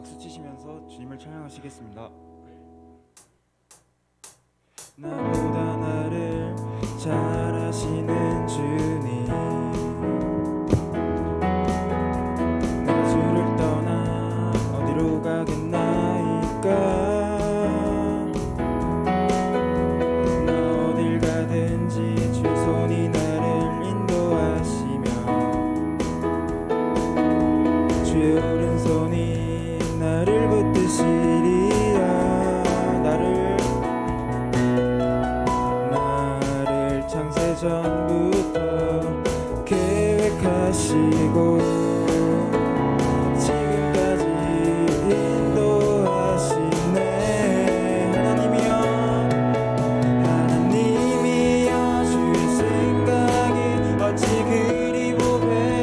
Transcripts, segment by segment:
박수 치시면서 주님을 찬양하시겠습니다. 나보다 나를 잘 아시는 주님, 내가 주를 떠나 어디로 가겠나이까. 나 어딜 가든지 주 손이 나를 인도하시며 주의 오른손이 나를 붙드시리라. 나를 창세전부터 계획하시고 지금까지 인도하시네. 하나님이여 주의 생각이 어찌 그리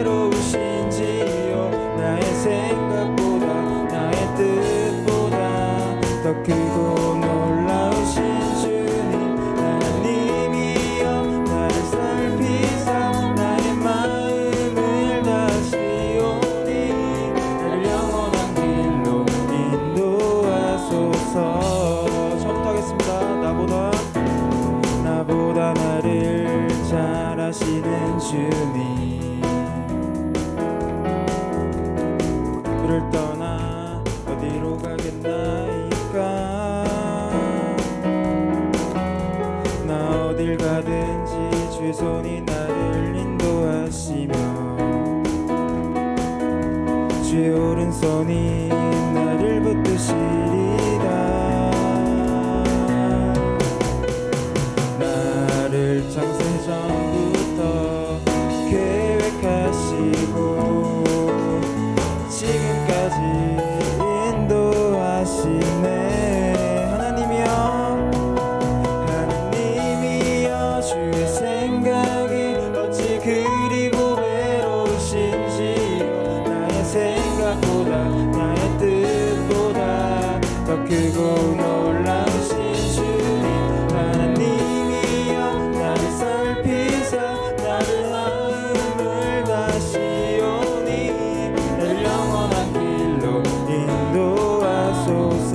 괴로우신지요. 나의 생각보다 나의 뜻보다 더 크고 놀라우신 주님, 하나님이여 나를 살피사 나의 마음을 다시오니 나를 영원한 길로 인도하소서. 처음부터 하겠습니다. 나보다 나를 잘 아시는 주님, 그를 떠나 어디로 가겠나이까. 나 어딜 가든지 주의 손이 나를 인도하시며 주의 오른손이 나를 붙드시리라. 나를 창세전부터 계획하시고 지금까지 인도하시네. 하나님이여 주의 생각이 어찌 그리고 외로우신지요. 나의 생각보다 나의 뜻보다 더 크고 놀라우신 주님, 하나님이여 나를 살피사 나를 마음을 다시오니 나를 영원한 길로 인도하소서.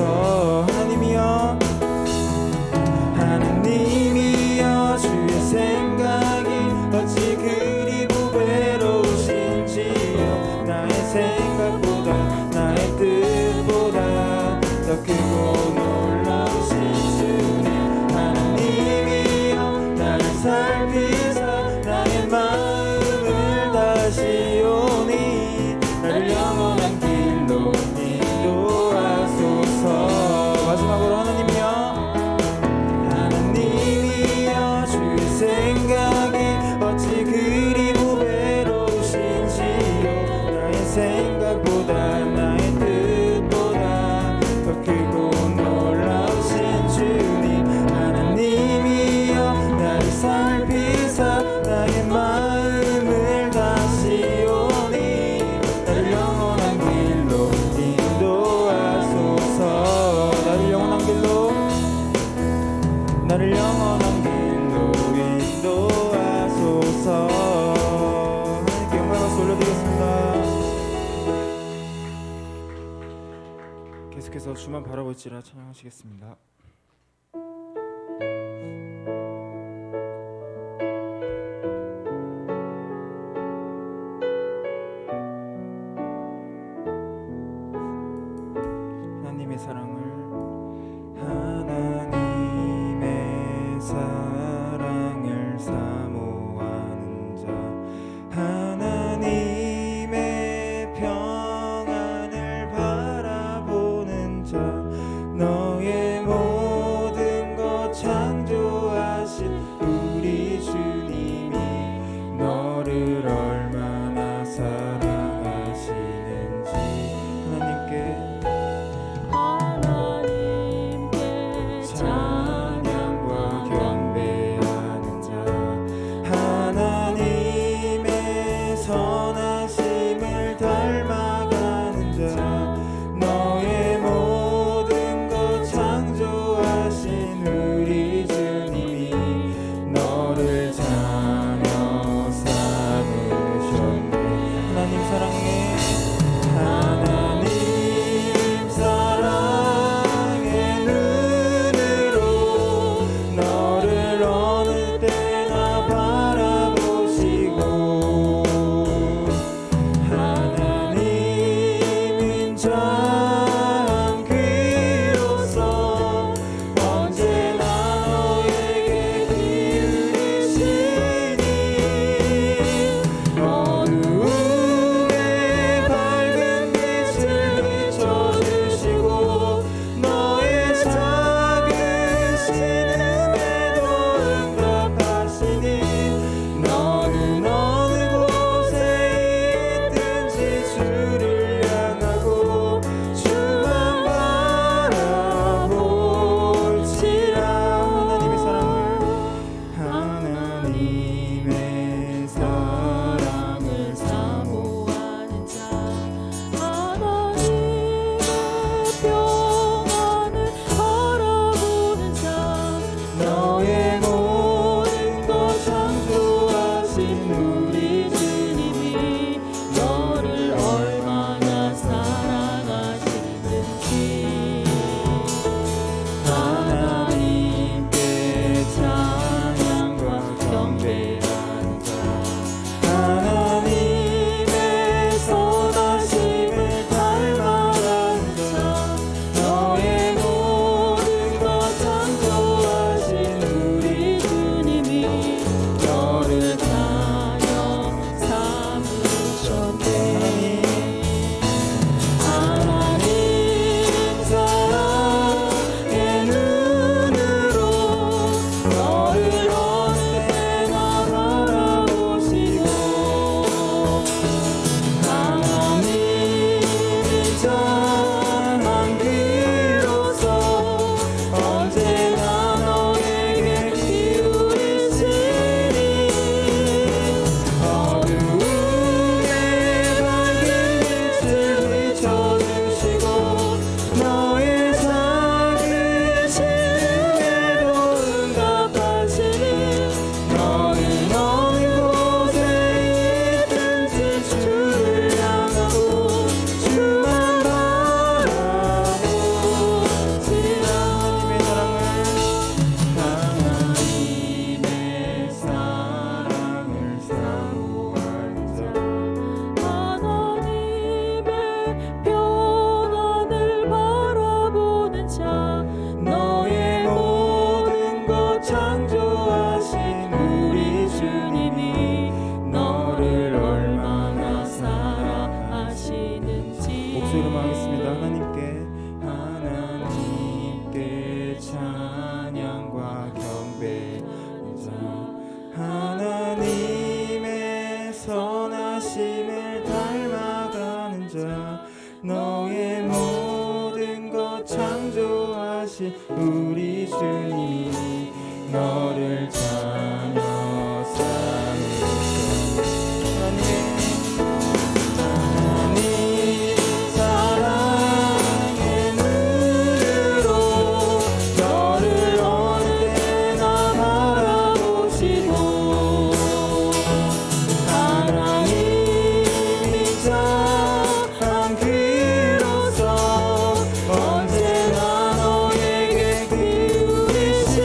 하나님이여 주의 생각이 어찌 그리고 외로우신지요. 나의 생각보다 나의 뜻보다 더 크고 놀라우신 주님, 하나님이여 나를 살피사 나의 마음을 다시오니 나를 영원한 길로 인도하소서. 마지막으로 하나님이여 주의 생각이 어찌 그리고 외로우신지요. 나의 생각보다 나의 뜻보다 더 크고 놀라우신 주님, 하나님이여 나를 살피사 나의 마음을 다시오니 나를 영원한 길로 인도하소서. 나를 영원한 길로 인도하소서. 하나님께 영광 박수 올려드리겠습니다. 계속해서 주만 바라볼지라 찬양하시겠습니다. 하나님의 사랑을 사모하는 자, 하나님의 평안을 바라보는 자, 너의 모든 것 창조하신 우리 주님이 너를 얼마나 사랑하시는지. 하나님께 목소리로 하겠습니다. 하나님께 찬양과 경배. 하나님의 선하심을 닮아가는 자, 너의 모든 것 창조하신 우리 주님이 너를 자녀 삼으셨네. 하나님 사랑의 눈으로 너를 언제나 바라보시고, 하나님이 자한 귀로서 언제나 너에게 기울이시고,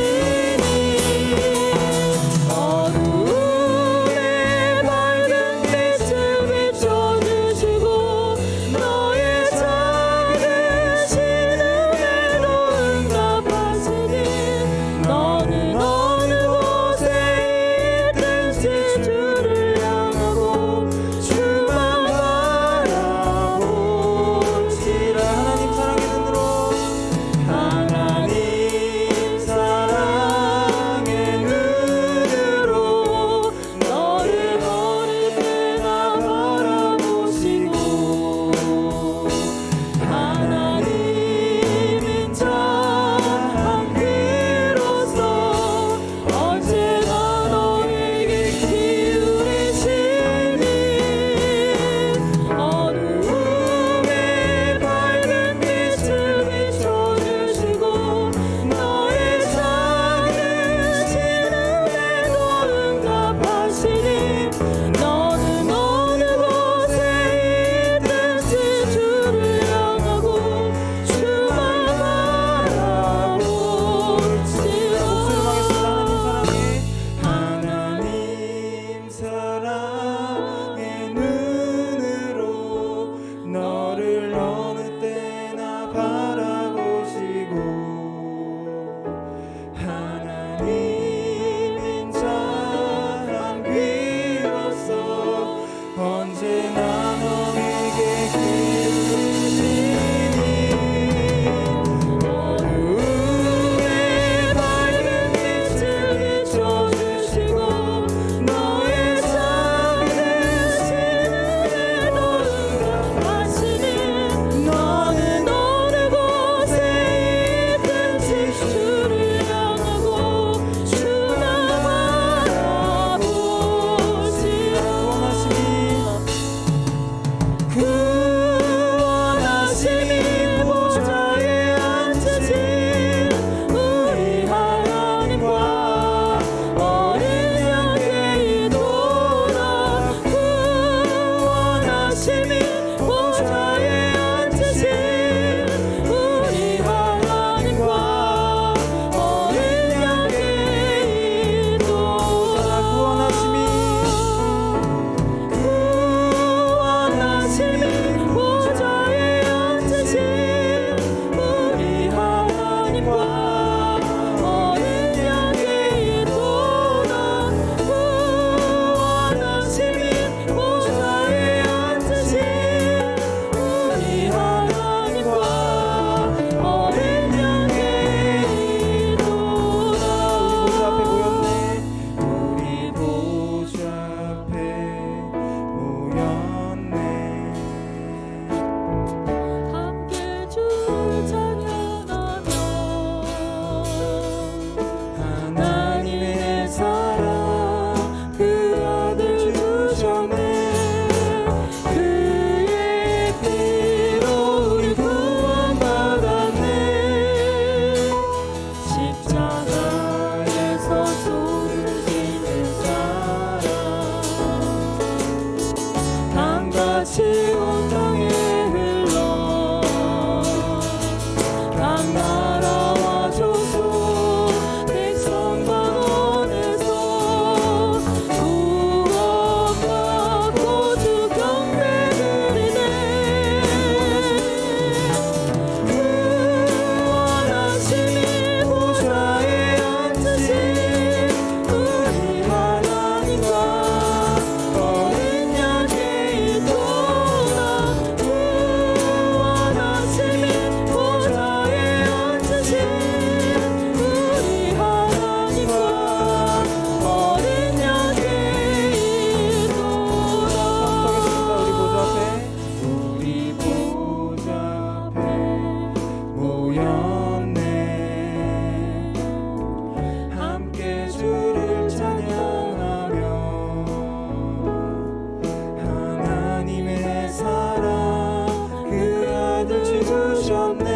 주셨네.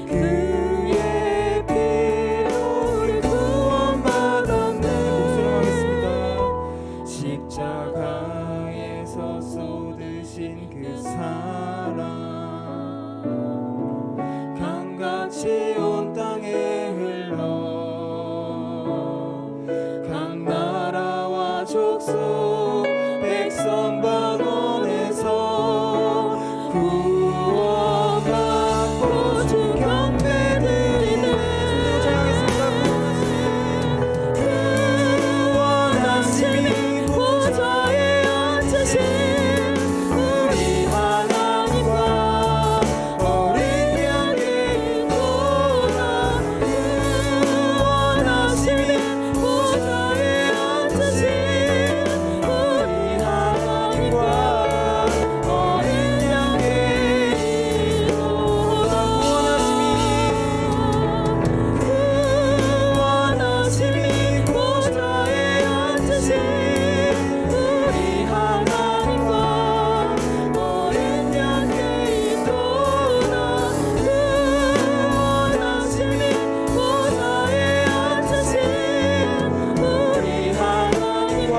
그의 피로 우리 구원받았네. 목소리 하겠습니다. 십자가에서 쏟으신 그 사랑 강같이 온 땅에 흘러 각 나라와 족속 백성 방언에서 구원받고 주 경배 드리네. 구원하심이 보좌에 앉으신 우리 하나님과 어린 양의 도다. 구원하심이 보좌에 앉으신 우리 하나님과 어린 양의 도다. 구원하심이 보좌에 앉으신 우리 하나님과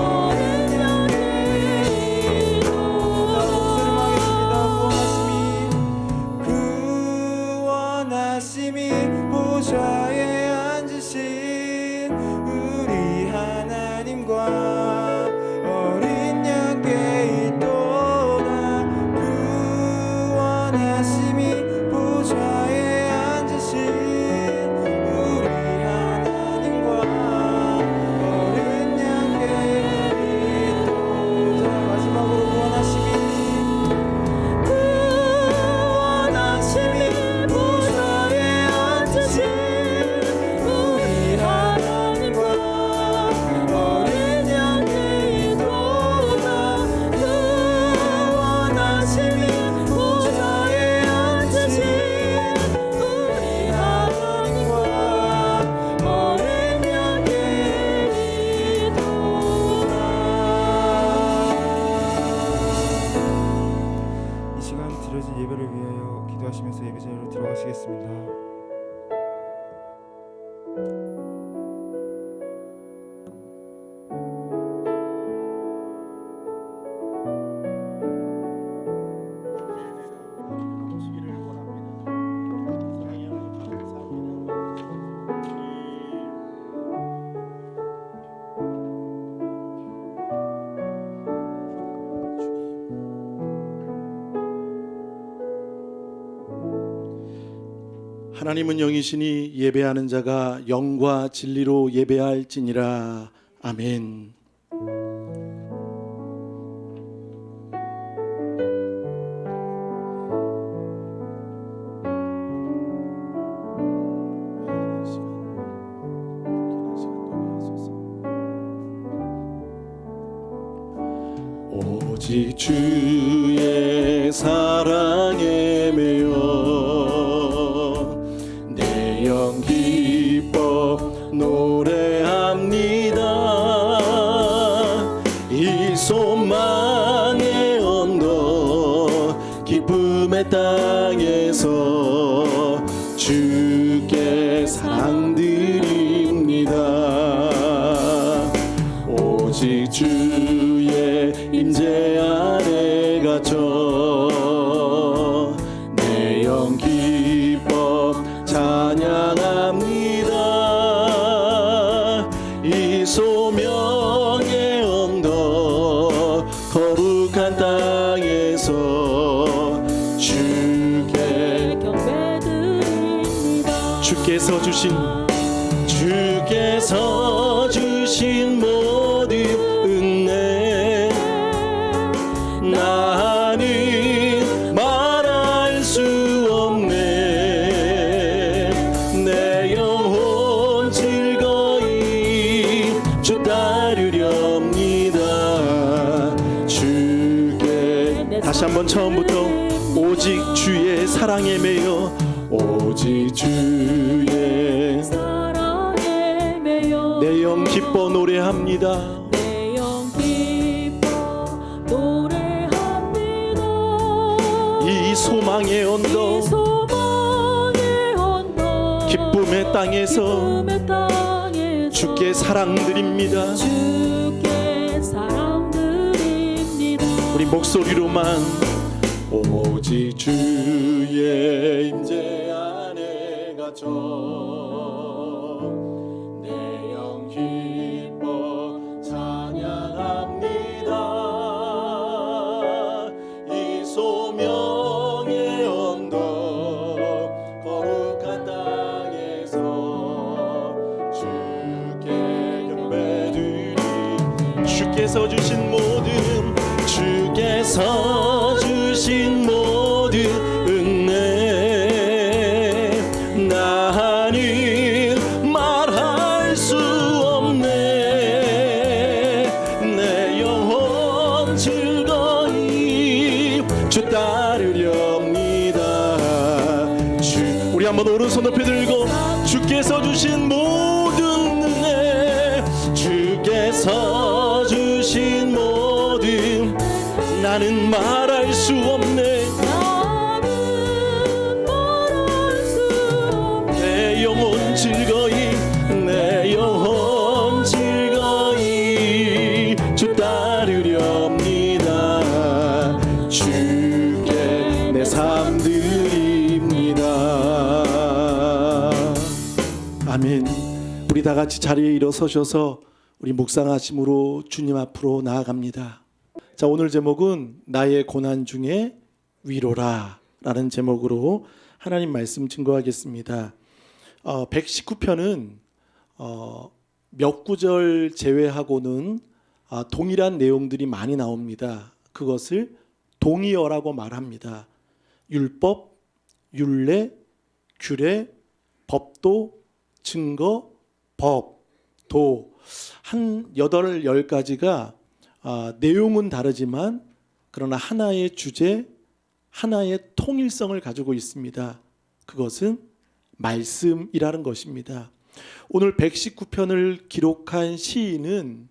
어린 양의 도다. 구원하심이 보좌에 앉으신 우리 하나님과 어린 양의 도다. 구원하심이 보좌에 앉으신 우리 하나님과 어린 양께 있도다. 구원하심이 보좌에 앉으신 우리 하나님과 어린 양께 있도다. 마지막으로 구원하심이 보좌에 앉으신 우리 하나님과 어린 양의 도다. 구원하심이 보좌에 앉으신 우리 하나님과 어린 양의 도다. 이 시간 드려진 예배를 위하여 기도하시면서 예배 자리로 들어가시겠습니다. 하나님은 영이시니 예배하는 자가 영과 진리로 예배할지니라. 아멘. 오직 주의 사랑에 매여 내 영 기뻐 노래합니다. 이 소망의 언덕 기쁨의 땅에서 주께 사랑드립니다. 오직 주의 임재 안에 갇혀 내 영 기뻐 찬양합니다. 이 소명의 언덕 거룩한 땅에서 주께 경배드립니다. 주께서 주신 모든 은혜 나는 말할 수 없네. 내 영혼 즐거이 주 따르렵니다. 주께 다시 한번 처음부터 오직 주의 사랑에 매여 오직 주의 사랑에 매여 내 영 기뻐 노래합니다. 내 영 기뻐 노래합니다. 이 소망의 언덕 소망의 언덕 기쁨의 땅에서 기쁨의 땅에서 주께 사랑드립니다. 주께 사랑드립니다. 우리 목소리로만 오직 주의 임재 안에 갇혀 내 영 기뻐 찬양합니다. 이 소명의 언덕 거룩한 땅에서 주께 경배드리 주께서 주신 모든 주께서 주신 모든 은혜 나는 말할 수 없네. 내 영혼 즐거이 주 따르렵니다. 우리 한번 오른손 높이 들고 주께서 주신 모든 은혜 주께서 주신 모든 나는 말할 수 없네. 나는 말할 수 없네. 내 영혼 즐거이 내 영혼 즐거이 주 따르렵니다. 주께 내 삶 드립니다. 아멘. 우리 다 같이 자리에 일어서셔서 우리 묵상하심으로 주님 앞으로 나아갑니다. 자, 오늘 제목은 나의 고난 중에 위로라 라는 제목으로 하나님 말씀 증거하겠습니다. 119편은 몇 구절 제외하고는 동일한 내용들이 많이 나옵니다. 그것을 동의어라고 말합니다. 율법, 율례, 규례, 법도, 증거, 법, 도 한 8, 10가지가 내용은 다르지만 그러나 하나의 주제, 하나의 통일성을 가지고 있습니다. 그것은 말씀이라는 것입니다. 오늘 119편을 기록한 시인은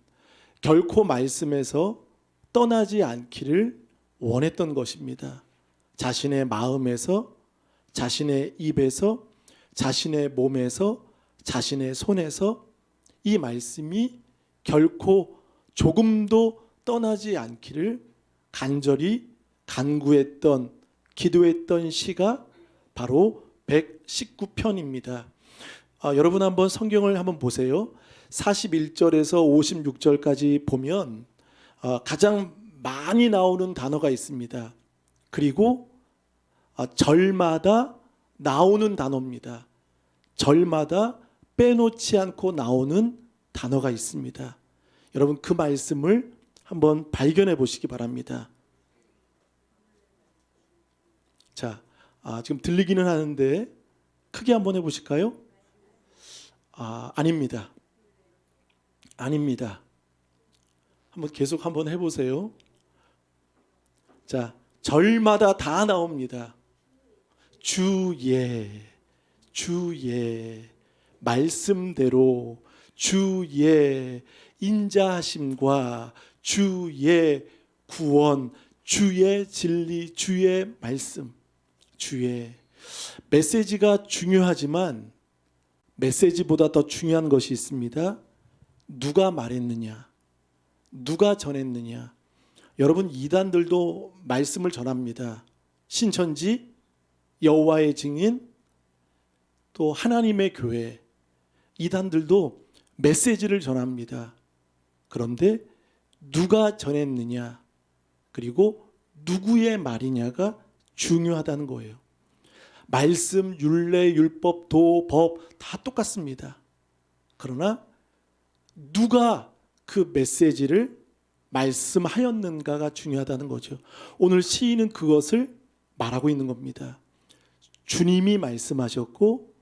결코 말씀에서 떠나지 않기를 원했던 것입니다. 자신의 마음에서, 자신의 입에서, 자신의 몸에서, 자신의 손에서 이 말씀이 결코 조금도 떠나지 않기를 간절히 간구했던, 기도했던 시가 바로 119편입니다. 여러분 한번 성경을 한번 보세요. 41절에서 56절까지 보면 가장 많이 나오는 단어가 있습니다. 그리고 절마다 나오는 단어입니다. 절마다 빼놓지 않고 나오는 단어가 있습니다. 여러분 그 말씀을 한번 발견해 보시기 바랍니다. 자, 지금 들리기는 하는데 크게 한번 해보실까요? 아닙니다. 아닙니다. 한번 계속 한번 해보세요. 자, 절마다 다 나옵니다. 주의 말씀대로 주의 인자하심과 주의 구원, 주의 진리, 주의 말씀, 주의 메시지가 중요하지만 메시지보다 더 중요한 것이 있습니다. 누가 말했느냐, 누가 전했느냐. 여러분 이단들도 말씀을 전합니다. 신천지, 여호와의 증인, 또 하나님의 교회, 이단들도 메시지를 전합니다. 그런데 누가 전했느냐, 그리고 누구의 말이냐가 중요하다는 거예요. 말씀, 율례, 율법, 도, 법 다 똑같습니다. 그러나 누가 그 메시지를 말씀하였는가가 중요하다는 거죠. 오늘 시인은 그것을 말하고 있는 겁니다. 주님이 말씀하셨고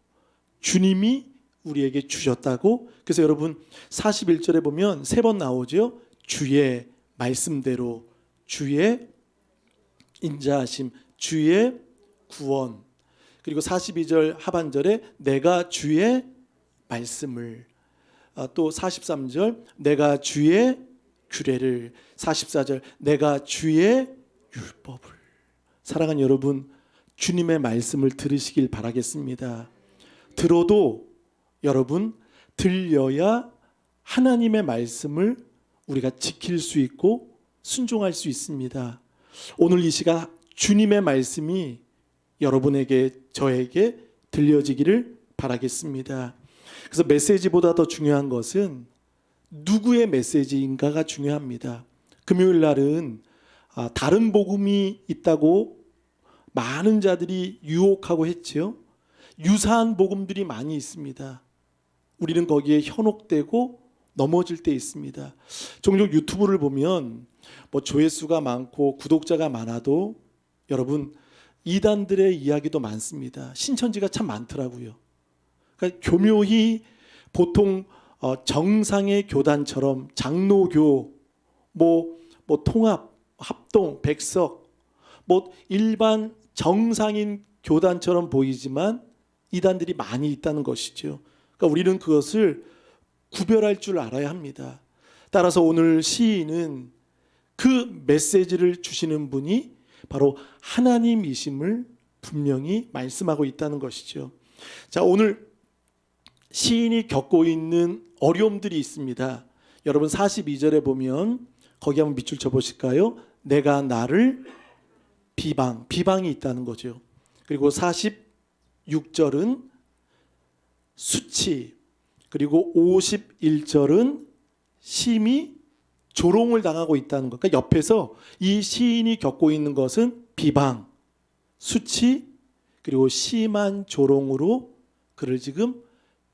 주님이 우리에게 주셨다고. 그래서 여러분 41절에 보면 3번 나오죠. 주의 말씀대로, 주의 인자하심, 주의 구원. 그리고 42절 하반절에 내가 주의 말씀을, 또 43절 내가 주의 규례를, 44절 내가 주의 율법을. 사랑하는 여러분, 주님의 말씀을 들으시길 바라겠습니다. 들어도 여러분 들려야 하나님의 말씀을 우리가 지킬 수 있고 순종할 수 있습니다. 오늘 이 시간 주님의 말씀이 여러분에게 저에게 들려지기를 바라겠습니다. 그래서 메시지보다 더 중요한 것은 누구의 메시지인가가 중요합니다. 금요일 날은 다른 복음이 있다고 많은 자들이 유혹하고 했지요. 유사한 복음들이 많이 있습니다. 우리는 거기에 현혹되고 넘어질 때 있습니다. 종종 유튜브를 보면 뭐 조회수가 많고 구독자가 많아도 여러분 이단들의 이야기도 많습니다. 신천지가 참 많더라고요. 그러니까 교묘히 보통 정상의 교단처럼 장로교, 뭐 통합, 합동, 백석, 뭐 일반 정상인 교단처럼 보이지만 이단들이 많이 있다는 것이죠. 그러니까 우리는 그것을 구별할 줄 알아야 합니다. 따라서 오늘 시인은 그 메시지를 주시는 분이 바로 하나님이심을 분명히 말씀하고 있다는 것이죠. 자, 오늘 시인이 겪고 있는 어려움들이 있습니다. 여러분 42절에 보면 거기 한번 밑줄 쳐 보실까요? 내가 나를 비방이 있다는 거죠. 그리고 46절은 수치, 그리고 51절은 심히 조롱을 당하고 있다는 것. 그러니까 옆에서 이 시인이 겪고 있는 것은 비방, 수치, 그리고 심한 조롱으로 그를 지금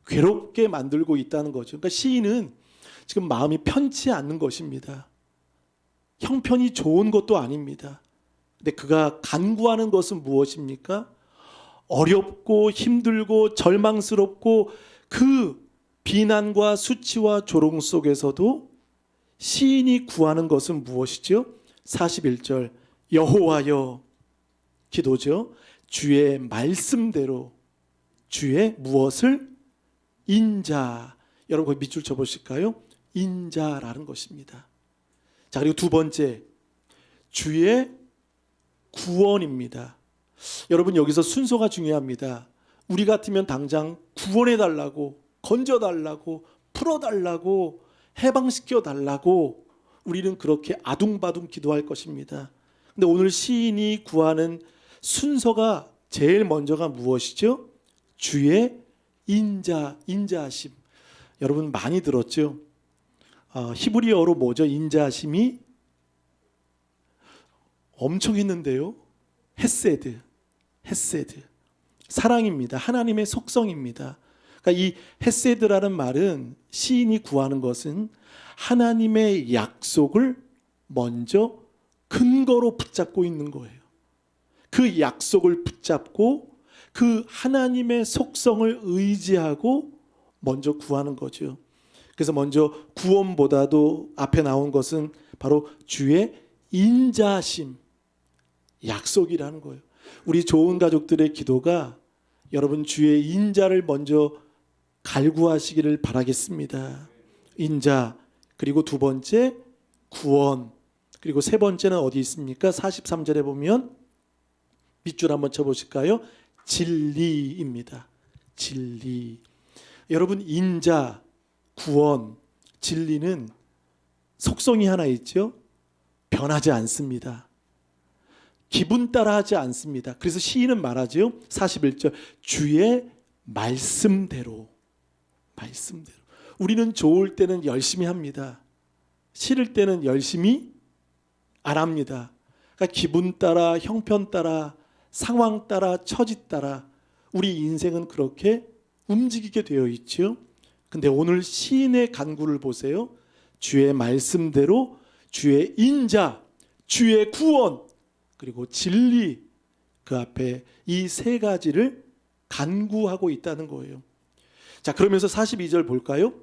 괴롭게 만들고 있다는 거죠. 그러니까 시인은 지금 마음이 편치 않는 것입니다. 형편이 좋은 것도 아닙니다. 근데 그가 간구하는 것은 무엇입니까? 어렵고 힘들고 절망스럽고 그 비난과 수치와 조롱 속에서도 시인이 구하는 것은 무엇이죠? 41절 여호와여, 기도죠. 주의 말씀대로 주의 무엇을? 인자. 여러분 거기 밑줄 쳐보실까요? 인자라는 것입니다. 자, 그리고 두 번째 주의 구원입니다. 여러분 여기서 순서가 중요합니다. 우리 같으면 당장 구원해달라고, 건져달라고, 풀어달라고, 해방시켜달라고 우리는 그렇게 아둥바둥 기도할 것입니다. 근데 오늘 시인이 구하는 순서가 제일 먼저가 무엇이죠? 주의 인자하심. 여러분 많이 들었죠? 히브리어로 뭐죠? 인자하심이 엄청 했는데요. 헤세드. 사랑입니다. 하나님의 속성입니다. 그러니까 이 헤세드라는 말은 시인이 구하는 것은 하나님의 약속을 먼저 근거로 붙잡고 있는 거예요. 그 약속을 붙잡고 그 하나님의 속성을 의지하고 먼저 구하는 거죠. 그래서 먼저 구원보다도 앞에 나온 것은 바로 주의 인자심, 약속이라는 거예요. 우리 좋은 가족들의 기도가 여러분 주의 인자를 먼저 갈구하시기를 바라겠습니다. 인자, 그리고 두 번째 구원, 그리고 세 번째는 어디 있습니까? 43절에 보면 밑줄 한번 쳐보실까요? 진리입니다. 진리. 여러분 인자, 구원, 진리는 속성이 하나 있죠. 변하지 않습니다. 기분 따라 하지 않습니다. 그래서 시인은 말하죠. 41절 주의 말씀대로. 우리는 좋을 때는 열심히 합니다. 싫을 때는 열심히 안 합니다. 그러니까 기분 따라, 형편 따라, 상황 따라, 처지 따라 우리 인생은 그렇게 움직이게 되어 있죠. 근데 오늘 시인의 간구를 보세요. 주의 말씀대로 주의 인자, 주의 구원, 그리고 진리, 그 앞에 이 세 가지를 간구하고 있다는 거예요. 자, 그러면서 42절 볼까요?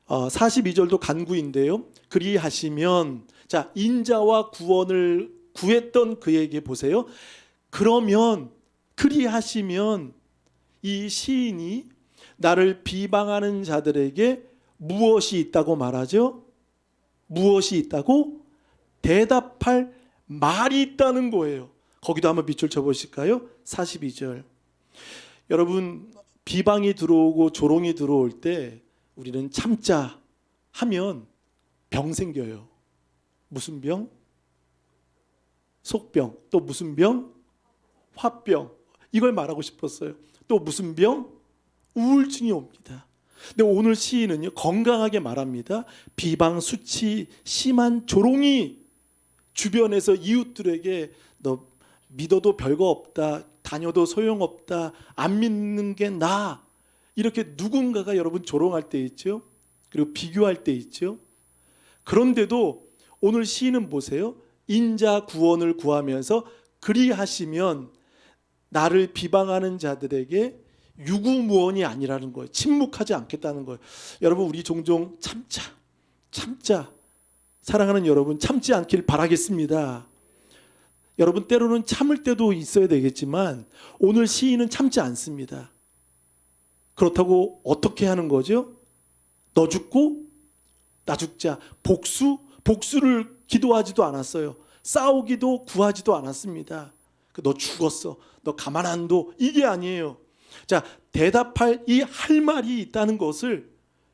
42절도 간구인데요. 그리하시면, 자, 인자와 구원을 구했던 그에게 보세요. 그러면, 그리하시면 이 시인이 나를 비방하는 자들에게 무엇이 있다고 말하죠? 무엇이 있다고? 대답할 말이 있다는 거예요. 거기도 한번 밑줄 쳐보실까요? 42절. 여러분, 비방이 들어오고 조롱이 들어올 때 우리는 참자 하면 병 생겨요. 무슨 병? 속병. 또 무슨 병? 화병. 이걸 말하고 싶었어요. 또 무슨 병? 우울증이 옵니다. 근데 오늘 시인은요, 건강하게 말합니다. 비방, 수치, 심한 조롱이 주변에서 이웃들에게 너 믿어도 별거 없다, 다녀도 소용없다, 안 믿는 게 나, 이렇게 누군가가 여러분 조롱할 때 있죠. 그리고 비교할 때 있죠. 그런데도 오늘 시인은 보세요. 인자 구원을 구하면서 그리하시면 나를 비방하는 자들에게 유구무원이 아니라는 거예요. 침묵하지 않겠다는 거예요. 여러분, 우리 종종 참자. 사랑하는 여러분, 참지 않길 바라겠습니다. 여러분, 때로는 참을 때도 있어야 되겠지만 오늘 시인은 참지 않습니다. 그렇다고 어떻게 하는 거죠? 너 죽고 나 죽자. 복수를 기도하지도 않았어요. 싸우기도 구하지도 않았습니다. 너 죽었어, 너 가만 안 둬, 이게 아니에요. 자, 대답할 이 할 말이 있다는 것을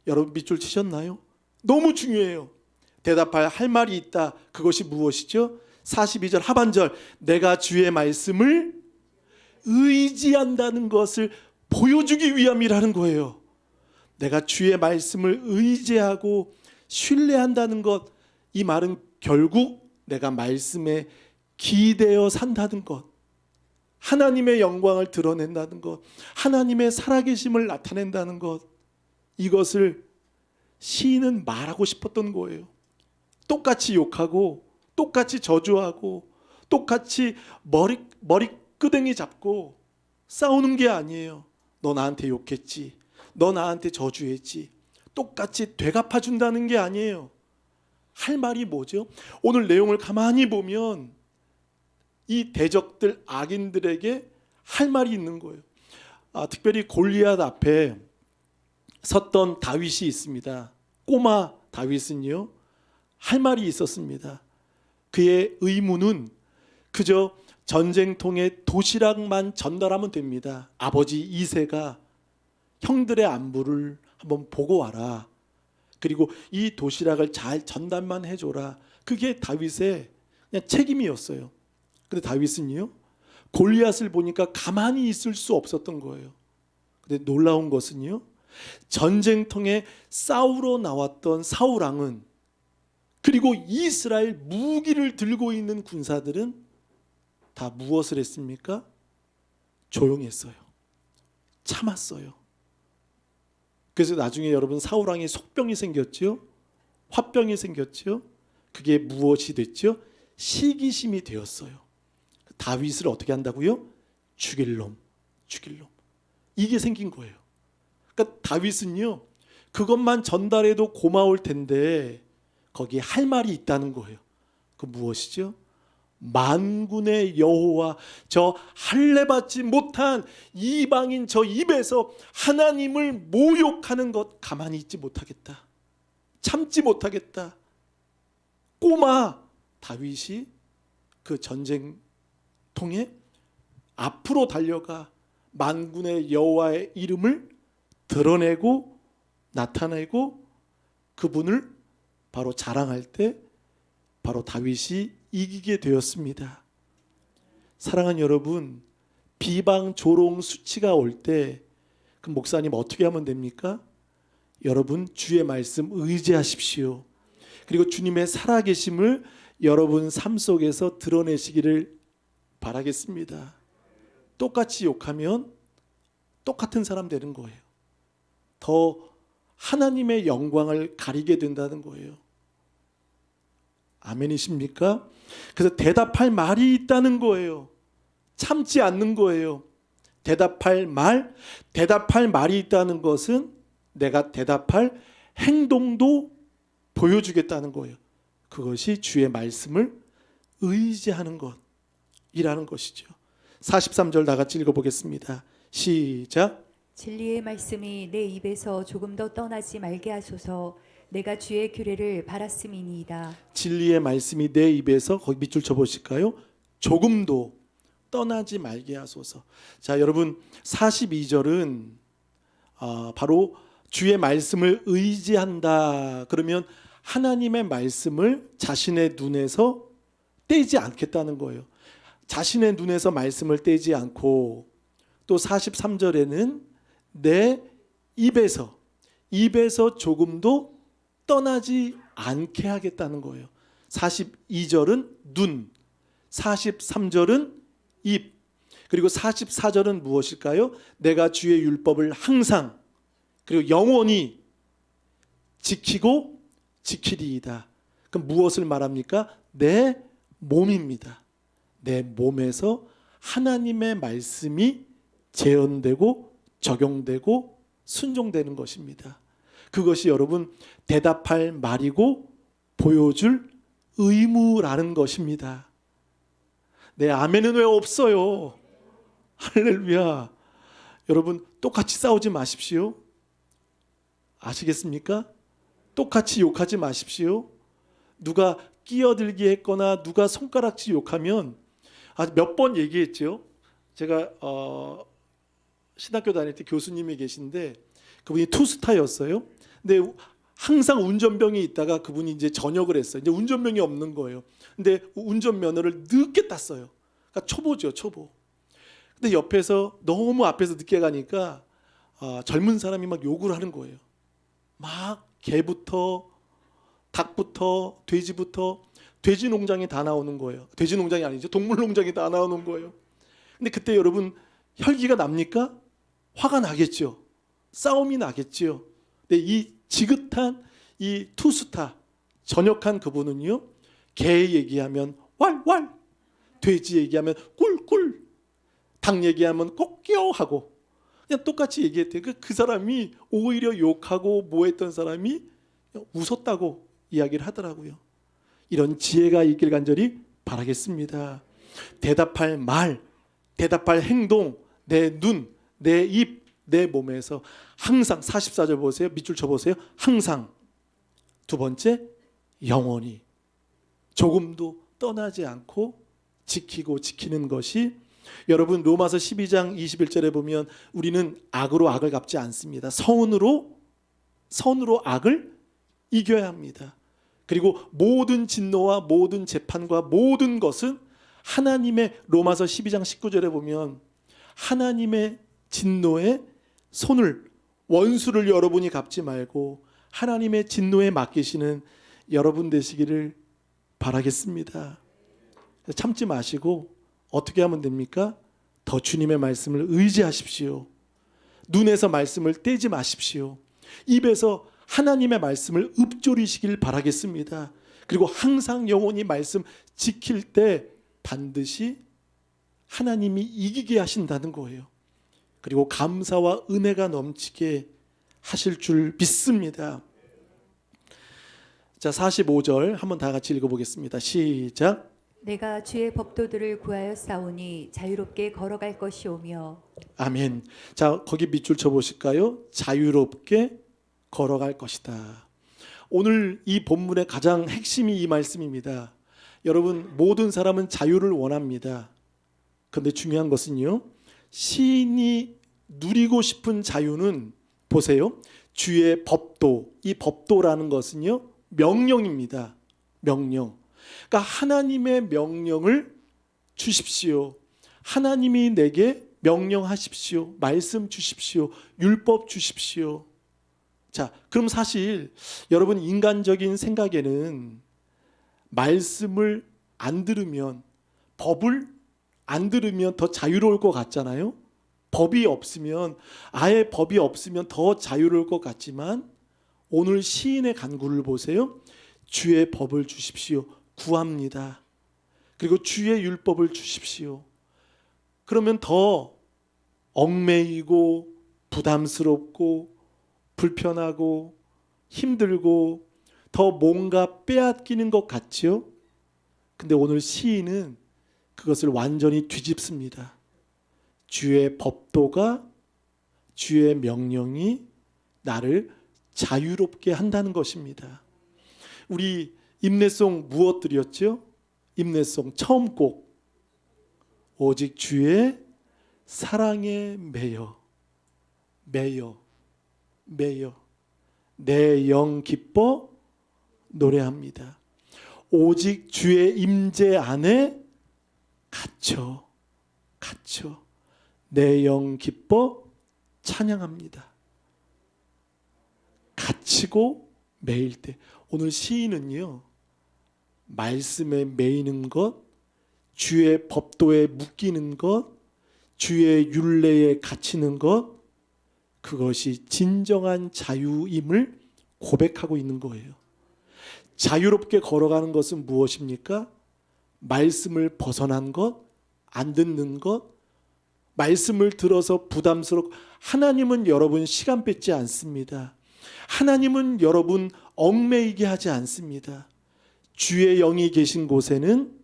여러분 밑줄 치셨나요? 너무 중요해요. 대답할 할 말이 있다. 그것이 무엇이죠? 42절 하반절, 내가 주의 말씀을 의지한다는 것을 보여주기 위함이라는 거예요. 내가 주의 말씀을 의지하고 신뢰한다는 것, 이 말은 결국 내가 말씀에 기대어 산다는 것, 하나님의 영광을 드러낸다는 것, 하나님의 살아계심을 나타낸다는 것, 이것을 시인은 말하고 싶었던 거예요. 똑같이 욕하고 똑같이 저주하고 똑같이 머리끄댕이 잡고 싸우는 게 아니에요. 너 나한테 욕했지, 너 나한테 저주했지, 똑같이 되갚아 준다는 게 아니에요. 할 말이 뭐죠? 오늘 내용을 가만히 보면 이 대적들, 악인들에게 할 말이 있는 거예요. 특별히 골리앗 앞에 섰던 다윗이 있습니다. 꼬마 다윗은요, 할 말이 있었습니다. 그의 의무는 그저 전쟁통에 도시락만 전달하면 됩니다. 아버지 이새가 형들의 안부를 한번 보고 와라. 그리고 이 도시락을 잘 전달만 해줘라. 그게 다윗의 그냥 책임이었어요. 근데 다윗은요, 골리앗을 보니까 가만히 있을 수 없었던 거예요. 근데 놀라운 것은요, 전쟁통에 싸우러 나왔던 사울 왕은, 그리고 이스라엘 무기를 들고 있는 군사들은 다 무엇을 했습니까? 조용했어요. 참았어요. 그래서 나중에 여러분, 사울 왕이 속병이 생겼죠. 화병이 생겼죠. 그게 무엇이 됐죠? 시기심이 되었어요. 다윗을 어떻게 한다고요? 죽일 놈. 이게 생긴 거예요. 그러니까 다윗은요, 그것만 전달해도 고마울 텐데 거기에 할 말이 있다는 거예요. 그 무엇이죠? 만군의 여호와, 저 할례받지 못한 이방인 저 입에서 하나님을 모욕하는 것 가만히 있지 못하겠다. 참지 못하겠다. 꼬마 다윗이 그 전쟁통에 앞으로 달려가 만군의 여호와의 이름을 드러내고 나타내고 그분을 바로 자랑할 때 바로 다윗이 이기게 되었습니다. 사랑하는 여러분, 비방, 조롱, 수치가 올 때 그 목사님 어떻게 하면 됩니까? 여러분, 주의 말씀 의지하십시오. 그리고 주님의 살아계심을 여러분 삶 속에서 드러내시기를 바라겠습니다. 똑같이 욕하면 똑같은 사람 되는 거예요. 더 하나님의 영광을 가리게 된다는 거예요. 아멘이십니까? 그래서 대답할 말이 있다는 거예요. 참지 않는 거예요. 대답할 말이 있다는 것은 내가 대답할 행동도 보여주겠다는 거예요. 그것이 주의 말씀을 의지하는 것이라는 것이죠. 43절 다 같이 읽어보겠습니다. 시작. 진리의 말씀이 내 입에서 조금 더 떠나지 말게 하소서. 내가 주의 규례를 바랐음이니이다. 진리의 말씀이 내 입에서, 거기 밑줄 쳐보실까요? 조금도, 떠나지 말게 하소서. 자, 여러분 42절은 바로 주의 말씀을 의지한다. 그러면 하나님의 말씀을 자신의 눈에서 떼지 않겠다는 거예요. 자신의 눈에서 말씀을 떼지 않고, 또 43절에는 내 입에서 조금도 떠나지 않게 하겠다는 거예요. 42절은 눈, 43절은 입, 그리고 44절은 무엇일까요? 내가 주의 율법을 항상 그리고 영원히 지키고 지키리이다. 그럼 무엇을 말합니까? 내 몸입니다. 내 몸에서 하나님의 말씀이 재현되고 적용되고 순종되는 것입니다. 그것이 여러분 대답할 말이고 보여줄 의무라는 것입니다. 네, 아멘은 왜 없어요? 할렐루야. 여러분 똑같이 싸우지 마십시오. 아시겠습니까? 똑같이 욕하지 마십시오. 누가 끼어들기 했거나 누가 손가락질 욕하면 몇 번 얘기했죠. 제가 신학교 다닐 때 교수님이 계신데 그분이 투스타였어요. 근데 항상 운전병이 있다가 그분이 이제 전역을 했어요. 이제 운전병이 없는 거예요. 근데 운전면허를 늦게 땄어요. 그러니까 초보죠, 초보. 근데 옆에서 너무 앞에서 늦게 가니까 젊은 사람이 막 욕을 하는 거예요. 막 개부터 닭부터 돼지부터 돼지 농장이 다 나오는 거예요. 돼지 농장이 아니죠. 동물 농장이 다 나오는 거예요. 근데 그때 여러분 혈기가 납니까? 화가 나겠죠. 싸움이 나겠죠. 근데 이 지긋한 이 투스타 전역한 그분은요, 개 얘기하면 왈왈, 돼지 얘기하면 꿀꿀, 닭 얘기하면 꼭끼어 하고 그냥 똑같이 얘기했대요. 그 사람이 오히려 욕하고 뭐했던 사람이 웃었다고 이야기를 하더라고요. 이런 지혜가 있길 간절히 바라겠습니다. 대답할 말, 대답할 행동, 내 눈, 내 입, 내 몸에서 항상 44절 보세요. 밑줄 쳐보세요. 항상. 두 번째, 영원히. 조금도 떠나지 않고 지키고 지키는 것이, 여러분 로마서 12장 21절에 보면 우리는 악으로 악을 갚지 않습니다. 선으로 악을 이겨야 합니다. 그리고 모든 진노와 모든 재판과 모든 것은 하나님의, 로마서 12장 19절에 보면 하나님의 진노에 손을, 원수를 여러분이 갚지 말고 하나님의 진노에 맡기시는 여러분 되시기를 바라겠습니다. 참지 마시고 어떻게 하면 됩니까? 더 주님의 말씀을 의지하십시오. 눈에서 말씀을 떼지 마십시오. 입에서 하나님의 말씀을 읊조리시길 바라겠습니다. 그리고 항상 영원히 말씀 지킬 때 반드시 하나님이 이기게 하신다는 거예요. 그리고 감사와 은혜가 넘치게 하실 줄 믿습니다. 자, 45절 한번 다 같이 읽어보겠습니다. 시작. 내가 주의 법도들을 구하여 싸우니 자유롭게 걸어갈 것이오며. 아멘. 자, 거기 밑줄 쳐보실까요? 자유롭게 걸어갈 것이다. 오늘 이 본문의 가장 핵심이 이 말씀입니다. 여러분, 모든 사람은 자유를 원합니다. 그런데 중요한 것은요, 시인이 누리고 싶은 자유는 보세요. 주의 법도, 이 법도라는 것은요, 명령입니다. 명령. 그러니까 하나님의 명령을 주십시오. 하나님이 내게 명령하십시오. 말씀 주십시오. 율법 주십시오. 자, 그럼 사실 여러분 인간적인 생각에는 말씀을 안 들으면, 법을 안 들으면 더 자유로울 것 같잖아요. 법이 없으면, 아예 법이 없으면 더 자유로울 것 같지만 오늘 시인의 간구를 보세요. 주의 법을 주십시오. 구합니다. 그리고 주의 율법을 주십시오. 그러면 더 얽매이고 부담스럽고 불편하고 힘들고 더 뭔가 빼앗기는 것 같지요? 근데 오늘 시인은 그것을 완전히 뒤집습니다. 주의 법도가, 주의 명령이 나를 자유롭게 한다는 것입니다. 우리 임내송 무엇 드렸죠? 임내송 처음 곡 오직 주의 사랑에 매여 내 영 기뻐 노래합니다. 오직 주의 임재 안에 갇혀 내 영 기뻐 찬양합니다. 갇히고 매일 때. 오늘 시인은요, 말씀에 매이는 것, 주의 법도에 묶이는 것, 주의 율례에 갇히는 것, 그것이 진정한 자유임을 고백하고 있는 거예요. 자유롭게 걸어가는 것은 무엇입니까? 말씀을 벗어난 것, 안 듣는 것, 말씀을 들어서 부담스럽고. 하나님은 여러분 시간 뺏지 않습니다. 하나님은 여러분 얽매이게 하지 않습니다. 주의 영이 계신 곳에는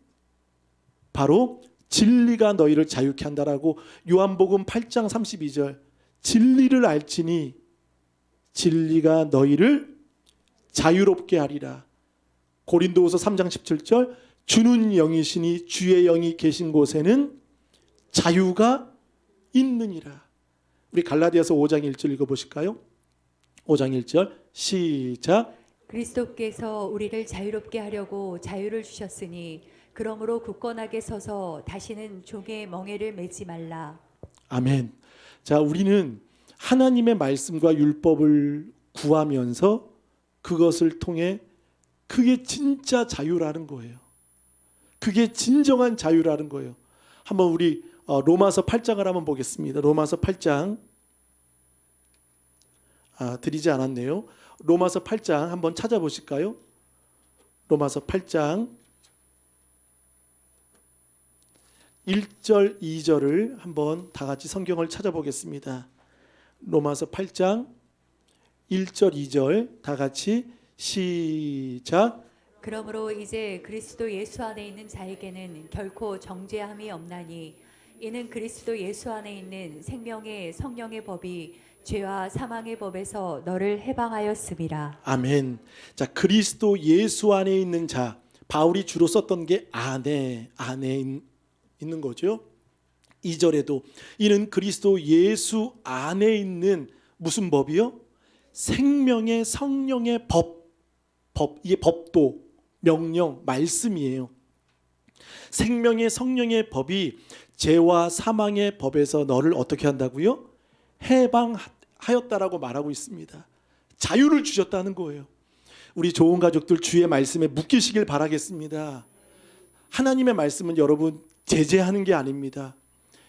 바로 진리가 너희를 자유케 한다라고 요한복음 8장 32절, 진리를 알지니 진리가 너희를 자유롭게 하리라. 고린도후서 3장 17절, 주는 영이시니 주의 영이 계신 곳에는 자유가 있느니라. 우리 갈라디아서 5장 1절 읽어보실까요? 5장 1절 시작. 그리스도께서 우리를 자유롭게 하려고 자유를 주셨으니 그러므로 굳건하게 서서 다시는 종의 멍에를 매지 말라. 아멘. 자, 우리는 하나님의 말씀과 율법을 구하면서 그것을 통해 그게 진짜 자유라는 거예요. 그게 진정한 자유라는 거예요. 한번 우리 로마서 8장을 한번 보겠습니다. 로마서 8장 드리지 않았네요. 로마서 8장 한번 찾아보실까요? 로마서 8장 1절 2절을 한번 다 같이 성경을 찾아보겠습니다. 로마서 8장 1절 2절 다 같이 시작. 그러므로 이제 그리스도 예수 안에 있는 자에게는 결코 정죄함이 없나니 이는 그리스도 예수 안에 있는 생명의 성령의 법이 죄와 사망의 법에서 너를 해방하였음이라. 아멘. 자, 그리스도 예수 안에 있는 자, 바울이 주로 썼던 게 안에 있는 거죠. 2절에도 이는 그리스도 예수 안에 있는 무슨 법이요? 생명의 성령의 법. 이게 법도, 명령, 말씀이에요. 생명의 성령의 법이 죄와 사망의 법에서 너를 어떻게 한다고요? 해방하였다라고 말하고 있습니다. 자유를 주셨다는 거예요. 우리 좋은 가족들 주의 말씀에 묶이시길 바라겠습니다. 하나님의 말씀은 여러분 제재하는 게 아닙니다.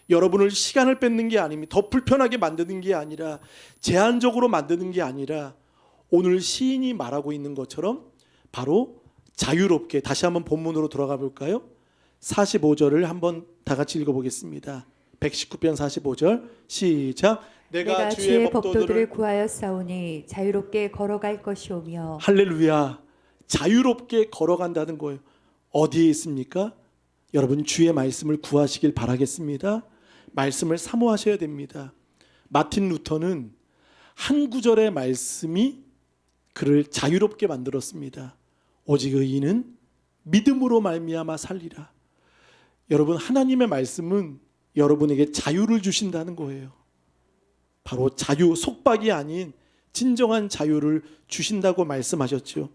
여러분을 시간을 뺏는 게 아닙니다. 더 불편하게 만드는 게 아니라, 제한적으로 만드는 게 아니라, 오늘 시인이 말하고 있는 것처럼 바로 자유롭게. 다시 한번 본문으로 돌아가 볼까요? 45절을 한번 다 같이 읽어보겠습니다. 119편 45절 시작. 내가 주의 법도들을 구하여 싸우니 자유롭게 걸어갈 것이오며. 할렐루야. 자유롭게 걸어간다는 거예요. 어디에 있습니까? 여러분 주의 말씀을 구하시길 바라겠습니다. 말씀을 사모하셔야 됩니다. 마틴 루터는 한 구절의 말씀이 그를 자유롭게 만들었습니다. 오직 의인은 믿음으로 말미암아 살리라. 여러분 하나님의 말씀은 여러분에게 자유를 주신다는 거예요. 바로 자유, 속박이 아닌 진정한 자유를 주신다고 말씀하셨죠.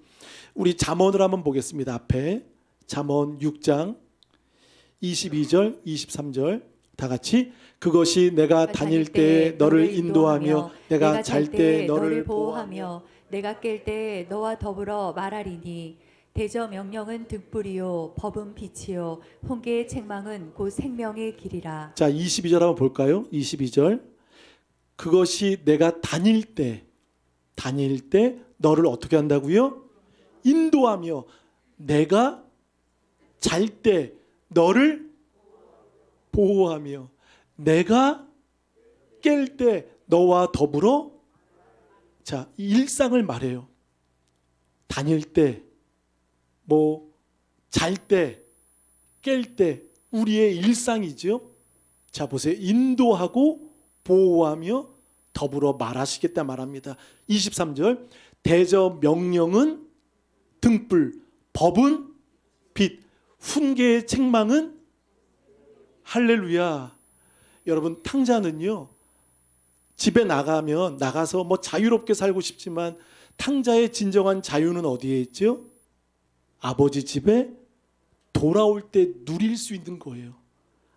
우리 잠언을 한번 보겠습니다. 앞에 잠언 6장 22절 23절 다 같이. 그것이 내가 다닐 때 너를 인도하며 내가 잘 때 너를 보호하며 내가 깰 때 너와 더불어 말하리니. 대저 명령은 등불이요 법은 빛이요 훈계의 책망은 곧 생명의 길이라. 자, 22절 한번 볼까요? 22절. 그것이 내가 다닐 때 너를 어떻게 한다고요? 인도하며 내가 잘 때 너를 보호하며 내가 깰 때 너와 더불어. 자, 일상을 말해요. 다닐 때, 잘 때, 깰 때 우리의 일상이죠. 자, 보세요. 인도하고 보호하며 더불어 말하시겠다 말합니다. 23절. 대저 명령은 등불, 법은 빛, 훈계의 책망은. 할렐루야. 여러분 탕자는요, 집에 나가서 뭐 자유롭게 살고 싶지만 탕자의 진정한 자유는 어디에 있죠? 아버지 집에 돌아올 때 누릴 수 있는 거예요.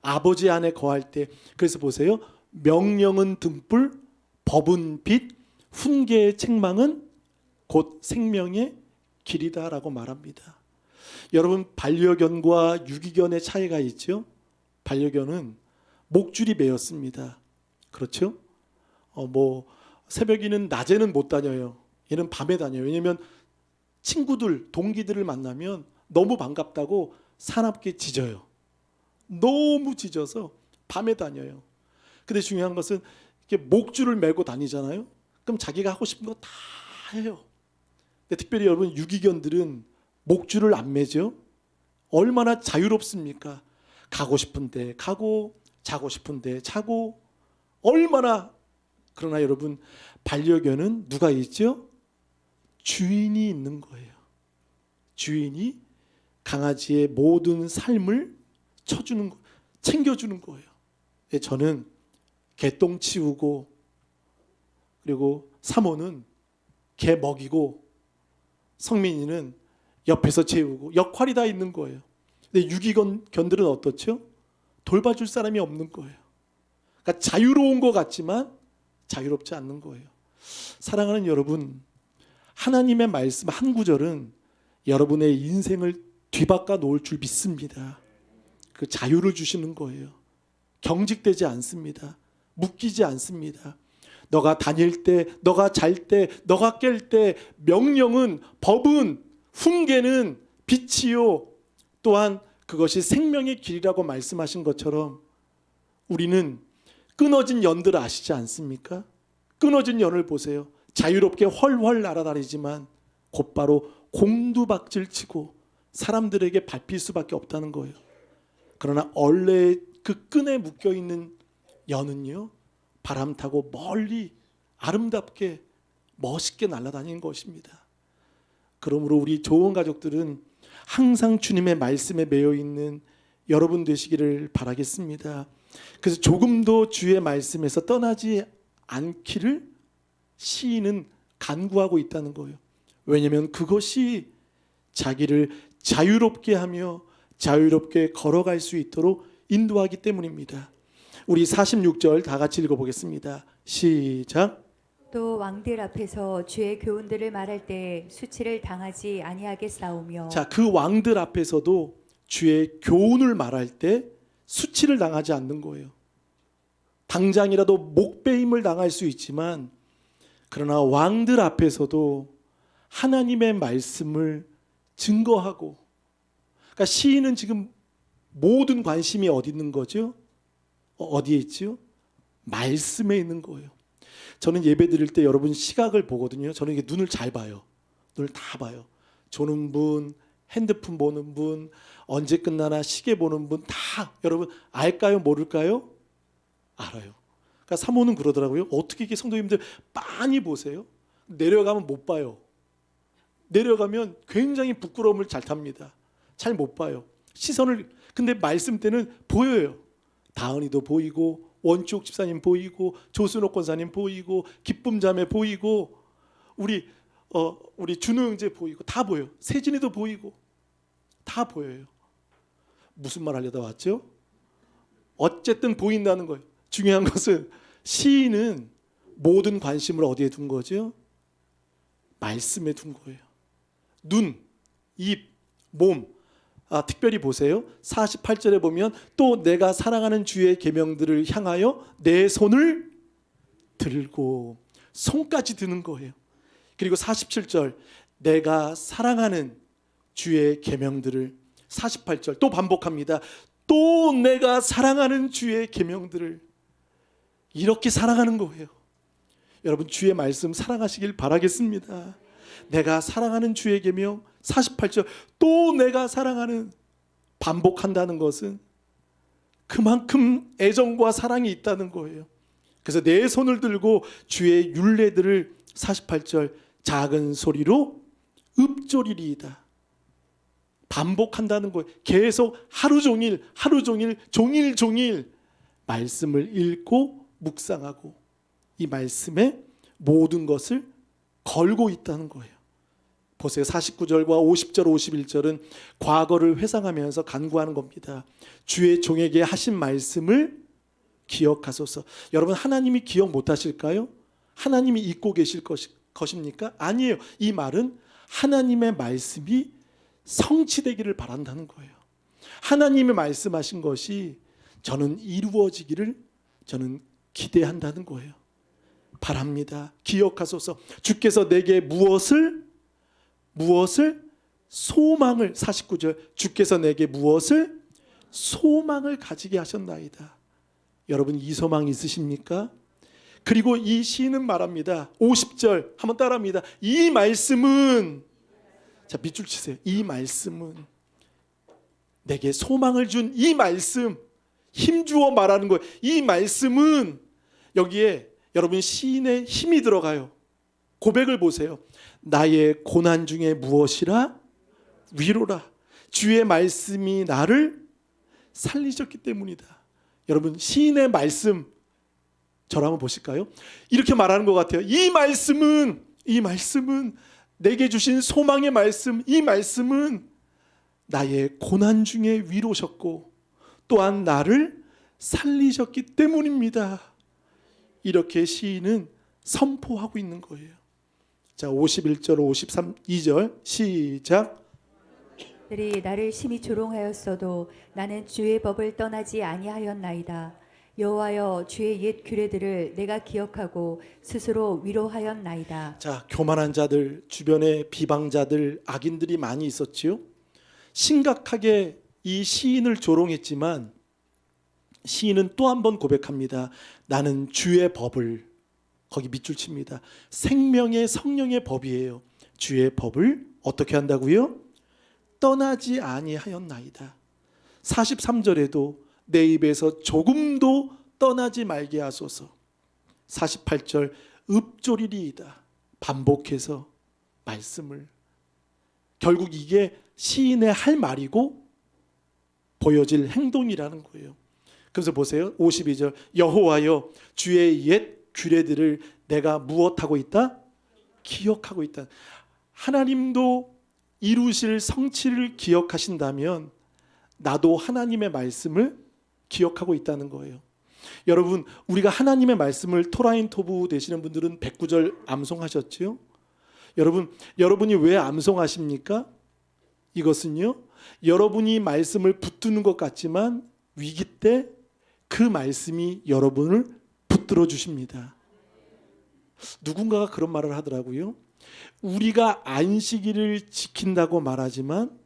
아버지 안에 거할 때. 그래서 보세요. 명령은 등불, 법은 빛, 훈계의 책망은 곧 생명의 길이다라고 말합니다. 여러분 반려견과 유기견의 차이가 있죠. 반려견은 목줄이 매였습니다. 그렇죠? 뭐 새벽에는 낮에는 못 다녀요. 얘는 밤에 다녀요. 왜냐하면 친구들, 동기들을 만나면 너무 반갑다고 사납게 짖어요. 너무 짖어서 밤에 다녀요. 근데 중요한 것은 이렇게 목줄을 메고 다니잖아요. 그럼 자기가 하고 싶은 거 다 해요. 근데 특별히 여러분 유기견들은 목줄을 안 매죠. 얼마나 자유롭습니까? 가고 싶은데 가고, 자고 싶은데 자고, 얼마나. 그러나 여러분 반려견은 누가 있죠? 주인이 있는 거예요. 주인이 강아지의 모든 삶을 쳐주는 거, 챙겨주는 거예요. 저는 개똥 치우고, 그리고 사모는 개 먹이고, 성민이는 옆에서 재우고, 역할이 다 있는 거예요. 근데 유기견들은 어떻죠? 돌봐줄 사람이 없는 거예요. 그러니까 자유로운 것 같지만 자유롭지 않는 거예요. 사랑하는 여러분, 하나님의 말씀 한 구절은 여러분의 인생을 뒤바꿔 놓을 줄 믿습니다. 그 자유를 주시는 거예요. 경직되지 않습니다. 묶이지 않습니다. 너가 다닐 때, 너가 잘 때, 너가 깰 때 명령은, 법은, 훈계는 빛이요, 또한 그것이 생명의 길이라고 말씀하신 것처럼 우리는 끊어진 연들 아시지 않습니까? 끊어진 연을 보세요. 자유롭게 훨훨 날아다니지만 곧바로 공두박질 치고 사람들에게 밟힐 수밖에 없다는 거예요. 그러나 원래 그 끈에 묶여있는 연은요, 바람 타고 멀리 아름답게 멋있게 날아다니는 것입니다. 그러므로 우리 좋은 가족들은 항상 주님의 말씀에 매여 있는 여러분 되시기를 바라겠습니다. 그래서 조금도 주의 말씀에서 떠나지 않기를 시인은 간구하고 있다는 거예요. 왜냐하면 그것이 자기를 자유롭게 하며 자유롭게 걸어갈 수 있도록 인도하기 때문입니다. 우리 46절 다 같이 읽어보겠습니다. 시작. 또 왕들 앞에서 주의 교훈들을 말할 때 수치를 당하지 아니하겠사오며. 자, 그 왕들 앞에서도 주의 교훈을 말할 때 수치를 당하지 않는 거예요. 당장이라도 목베임을 당할 수 있지만, 그러나 왕들 앞에서도 하나님의 말씀을 증거하고, 그러니까 시인은 지금 모든 관심이 어디 있는 거죠? 어디에 있죠? 말씀에 있는 거예요. 저는 예배 드릴 때 여러분 시각을 보거든요. 저는 이게 눈을 잘 봐요. 눈을 다 봐요. 조는 분, 핸드폰 보는 분, 언제 끝나나 시계 보는 분 다 여러분 알까요? 모를까요? 알아요. 그러니까 사모는 그러더라고요. 어떻게 이렇게 성도님들 많이 보세요? 내려가면 못 봐요. 내려가면 굉장히 부끄러움을 잘 탑니다. 잘 못 봐요. 시선을. 근데 말씀 때는 보여요. 다은이도 보이고, 원쪽 집사님 보이고, 조순옥 권사님 보이고, 기쁨자매 보이고, 우리 준호 형제 보이고, 다 보여. 세진이도 보이고, 다 보여요. 무슨 말 하려다 왔죠? 어쨌든 보인다는 거예요. 중요한 것은 시인은 모든 관심을 어디에 둔 거죠? 말씀에 둔 거예요. 눈, 입, 몸. 특별히 보세요. 48절에 보면 또 내가 사랑하는 주의 계명들을 향하여 내 손을 들고, 손까지 드는 거예요. 그리고 47절 내가 사랑하는 주의 계명들을, 48절 또 반복합니다. 또 내가 사랑하는 주의 계명들을. 이렇게 사랑하는 거예요. 여러분 주의 말씀 사랑하시길 바라겠습니다. 내가 사랑하는 주의 계명, 48절 또 내가 사랑하는, 반복한다는 것은 그만큼 애정과 사랑이 있다는 거예요. 그래서 내 손을 들고 주의 율례들을, 48절 작은 소리로 읊조리리이다. 반복한다는 거예요. 계속 하루 종일 종일 말씀을 읽고 묵상하고 이 말씀에 모든 것을 걸고 있다는 거예요. 보세요. 49절과 50절 51절은 과거를 회상하면서 간구하는 겁니다. 주의 종에게 하신 말씀을 기억하소서. 여러분, 하나님이 기억 못하실까요? 하나님이 잊고 계실 것입니까? 아니에요. 이 말은 하나님의 말씀이 성취되기를 바란다는 거예요. 하나님이 말씀하신 것이 저는 이루어지기를 저는 기대한다는 거예요. 바랍니다. 기억하소서. 주께서 내게 무엇을 소망을 49절 주께서 내게 무엇을 소망을 가지게 하셨나이다. 여러분, 이 소망 있으십니까? 그리고 이 시인은 말합니다. 50절 한번 따라합니다. 이 말씀은, 자, 밑줄 치세요. 이 말씀은, 내게 소망을 준 이 말씀, 힘주어 말하는 거예요. 이 말씀은, 여기에 여러분 시인의 힘이 들어가요. 고백을 보세요. 나의 고난 중에 무엇이라 위로라. 주의 말씀이 나를 살리셨기 때문이다. 여러분, 시인의 말씀 저를 한번 보실까요? 이렇게 말하는 것 같아요. 이 말씀은 내게 주신 소망의 말씀, 이 말씀은 나의 고난 중에 위로셨고 또한 나를 살리셨기 때문입니다. 이렇게 시인은 선포하고 있는 거예요. 자, 51절 53절 시작. 들이 나를 심히 조롱하였어도 나는 주의 법을 떠나지 아니하였나이다. 여호와여, 주의 옛 규례들을 내가 기억하고 스스로 위로하였나이다. 자, 교만한 자들, 주변에 비방자들, 악인들이 많이 있었지요. 심각하게 이 시인을 조롱했지만 시인은 또 한 번 고백합니다. 나는 주의 법을, 거기 밑줄 칩니다. 생명의 성령의 법이에요. 주의 법을 어떻게 한다고요? 떠나지 아니하였나이다. 43절에도 내 입에서 조금도 떠나지 말게 하소서. 48절 읊조리리이다. 반복해서 말씀을. 결국 이게 시인의 할 말이고 보여질 행동이라는 거예요. 그래서 보세요. 52절 여호와여, 주의 옛 규례들을 내가 무엇하고 있다? 기억하고 있다. 하나님도 이루실 성취를 기억하신다면 나도 하나님의 말씀을 기억하고 있다는 거예요. 여러분, 우리가 하나님의 말씀을 토라인 토부 되시는 분들은 109절 암송하셨지요? 여러분이 왜 암송하십니까? 이것은요, 여러분이 말씀을 붙드는 것 같지만 위기 때 그 말씀이 여러분을 붙들어 주십니다. 누군가가 그런 말을 하더라고요. 우리가 안식일을 지킨다고 말하지만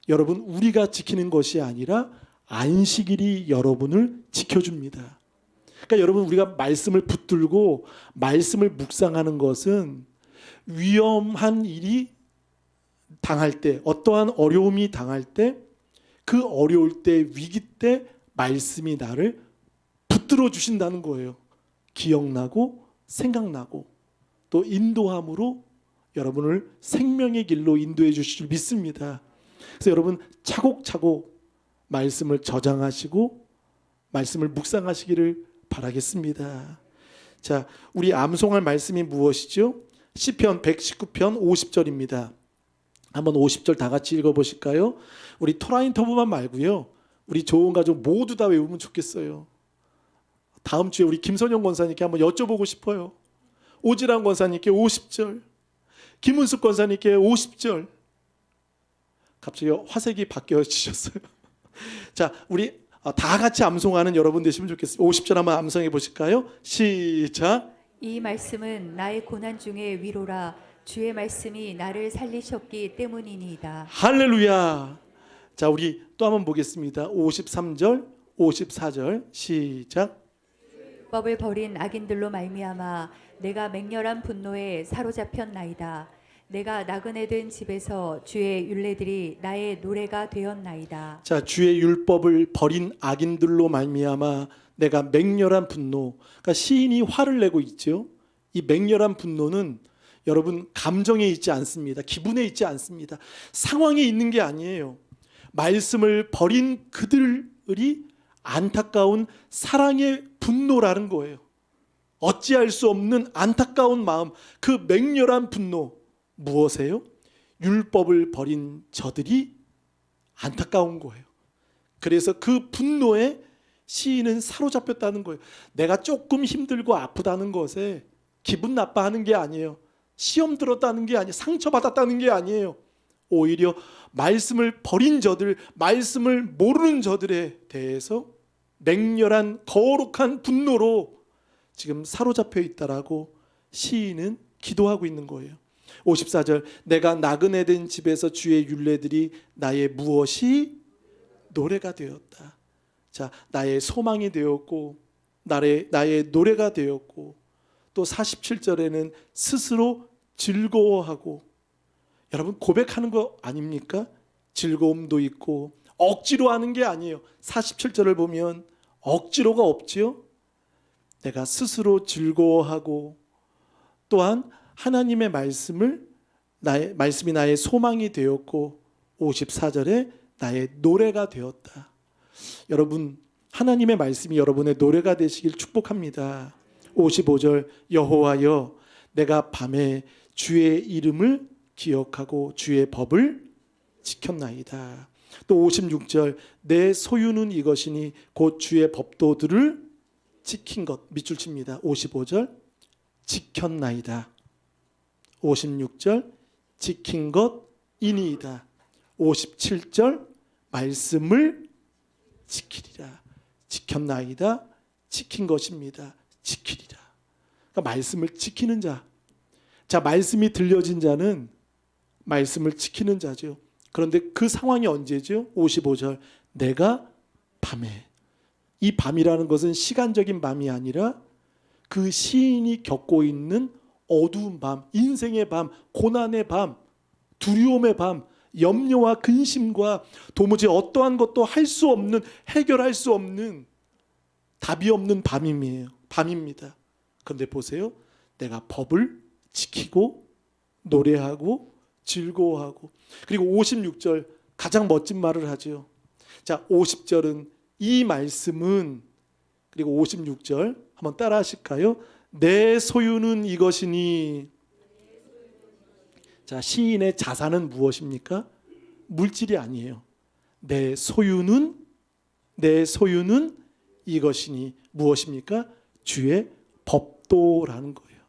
여러분, 우리가 지키는 것이 아니라 안식일이 여러분을 지켜줍니다. 그러니까 여러분, 우리가 말씀을 붙들고 말씀을 묵상하는 것은 위험한 일이 당할 때, 어떠한 어려움이 당할 때, 그 어려울 때, 위기 때 말씀이 나를 붙들어 주신다는 거예요. 기억나고 생각나고 또 인도함으로 여러분을 생명의 길로 인도해 주실 줄 믿습니다. 그래서 여러분, 차곡차곡 말씀을 저장하시고 말씀을 묵상하시기를 바라겠습니다. 자, 우리 암송할 말씀이 무엇이죠? 시편 119편 50절입니다. 한번 50절 다 같이 읽어보실까요? 우리 토라인 터브만 말고요, 우리 좋은 가족 모두 다 외우면 좋겠어요. 다음 주에 우리 김선영 권사님께 한번 여쭤보고 싶어요. 오지란 권사님께 50절, 김은숙 권사님께 50절. 갑자기 화색이 바뀌어지셨어요. 자, 우리 다 같이 암송하는 여러분 되시면 좋겠습니다. 50절 한번 암송해 보실까요? 시작. 이 말씀은 나의 고난 중에 위로라. 주의 말씀이 나를 살리셨기 때문이니이다. 할렐루야. 자, 우리 또 한번 보겠습니다. 53절 54절 시작. 법을 버린 악인들로 말미암아 내가 맹렬한 분노에 사로잡혔나이다. 내가 나그네 된 집에서 주의 율례들이 나의 노래가 되었나이다. 자, 주의 율법을 버린 악인들로 말미암아 내가 맹렬한 분노. 그러니까 시인이 화를 내고 있죠. 이 맹렬한 분노는 여러분 감정에 있지 않습니다. 기분에 있지 않습니다. 상황에 있는 게 아니에요. 말씀을 버린 그들이 안타까운 사랑의 분노라는 거예요. 어찌할 수 없는 안타까운 마음, 그 맹렬한 분노. 무엇이에요? 율법을 버린 저들이 안타까운 거예요. 그래서 그 분노에 시인은 사로잡혔다는 거예요. 내가 조금 힘들고 아프다는 것에 기분 나빠하는 게 아니에요. 시험 들었다는 게 아니에요. 상처받았다는 게 아니에요. 오히려 말씀을 버린 저들, 말씀을 모르는 저들에 대해서 맹렬한 거룩한 분노로 지금 사로잡혀 있다라고 시인은 기도하고 있는 거예요. 54절, 내가 나그네 된 집에서 주의 율례들이 나의 무엇이 노래가 되었다. 자, 나의 소망이 되었고 나의 노래가 되었고, 또 47절에는 스스로 즐거워하고. 여러분 고백하는 거 아닙니까? 즐거움도 있고 억지로 하는 게 아니에요. 47절을 보면 억지로가 없지요. 내가 스스로 즐거워하고, 또한 하나님의 말씀이 나의 소망이 되었고, 54절에 나의 노래가 되었다. 여러분 하나님의 말씀이 여러분의 노래가 되시길 축복합니다. 55절, 여호와여 내가 밤에 주의 이름을 기억하고 주의 법을 지켰나이다. 또 56절, 내 소유는 이것이니 곧 주의 법도들을 지킨 것. 밑줄 칩니다. 55절, 지켰나이다. 56절, 지킨 것이니이다. 57절, 말씀을 지키리라. 지켰나이다. 지킨 것입니다. 지키리라. 그러니까 말씀을 지키는 자. 자, 말씀이 들려진 자는 말씀을 지키는 자죠. 그런데 그 상황이 언제죠? 55절, 내가 밤에. 이 밤이라는 것은 시간적인 밤이 아니라 그 시인이 겪고 있는 어두운 밤, 인생의 밤, 고난의 밤, 두려움의 밤, 염려와 근심과 도무지 어떠한 것도 할 수 없는, 해결할 수 없는, 답이 없는 밤입니다. 그런데 보세요. 내가 법을 지키고 노래하고 즐거워하고. 그리고 56절 가장 멋진 말을 하죠. 자, 50절은 이 말씀은, 그리고 56절 한번 따라 하실까요? 내 소유는 이것이니. 자, 시인의 자산은 무엇입니까? 물질이 아니에요. 내 소유는 이것이니 무엇입니까? 주의 법도라는 거예요.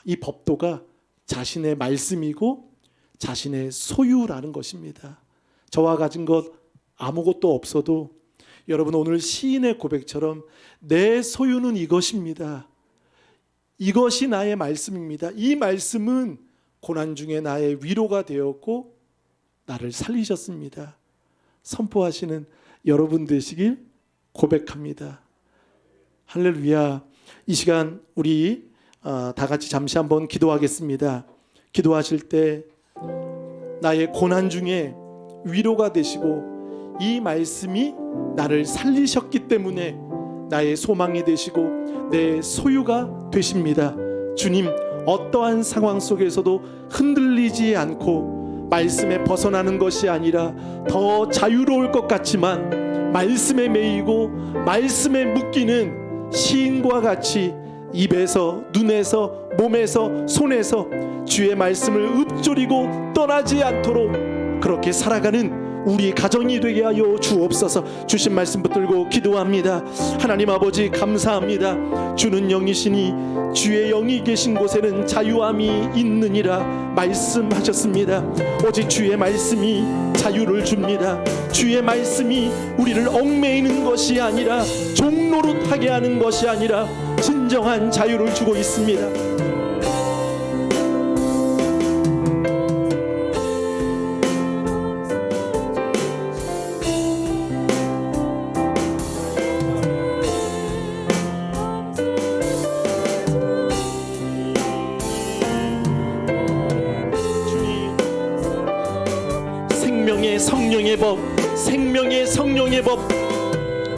이 법도가 자신의 말씀이고 자신의 소유라는 것입니다. 저와 가진 것 아무것도 없어도 여러분 오늘 시인의 고백처럼 내 소유는 이것입니다. 이것이 나의 말씀입니다. 이 말씀은 고난 중에 나의 위로가 되었고 나를 살리셨습니다. 선포하시는 여러분 되시길 고백합니다. 할렐루야. 이 시간 우리 다 같이 잠시 한번 기도하겠습니다. 기도하실 때 나의 고난 중에 위로가 되시고 이 말씀이 나를 살리셨기 때문에 나의 소망이 되시고 내 소유가 되십니다. 주님, 어떠한 상황 속에서도 흔들리지 않고 말씀에 벗어나는 것이 아니라 더 자유로울 것 같지만 말씀에 매이고 말씀에 묶이는 시인과 같이 입에서, 눈에서, 몸에서, 손에서 주의 말씀을 읊조리고 떠나지 않도록 그렇게 살아가는 우리 가정이 되게 하여 주옵소서. 주신 말씀 붙들고 기도합니다. 하나님 아버지 감사합니다. 주는 영이시니 주의 영이 계신 곳에는 자유함이 있느니라 말씀하셨습니다. 오직 주의 말씀이 자유를 줍니다. 주의 말씀이 우리를 얽매이는 것이 아니라 종노릇하게 하는 것이 아니라 진정한 자유를 주고 있습니다. 생명의 성령의 법,